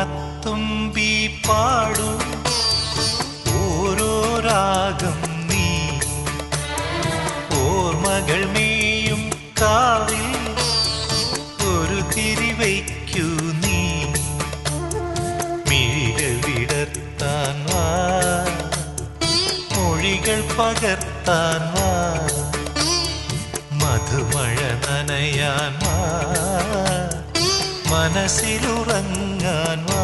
ഓണത്തുമ്പി പാടൂ ഓരോ രാഗം നീ ഓർമ്മകൾ മേയും കാവിൽ ഒരു തിരിവയ്ക്കൂ നീ മിഴികൾ വിടർത്താൻ വാ മൊഴികൾ പകർത്താൻ വാ മധുമഴ നനയാൻ വാ മനസ്സിലുറങ്ങാൻ വാ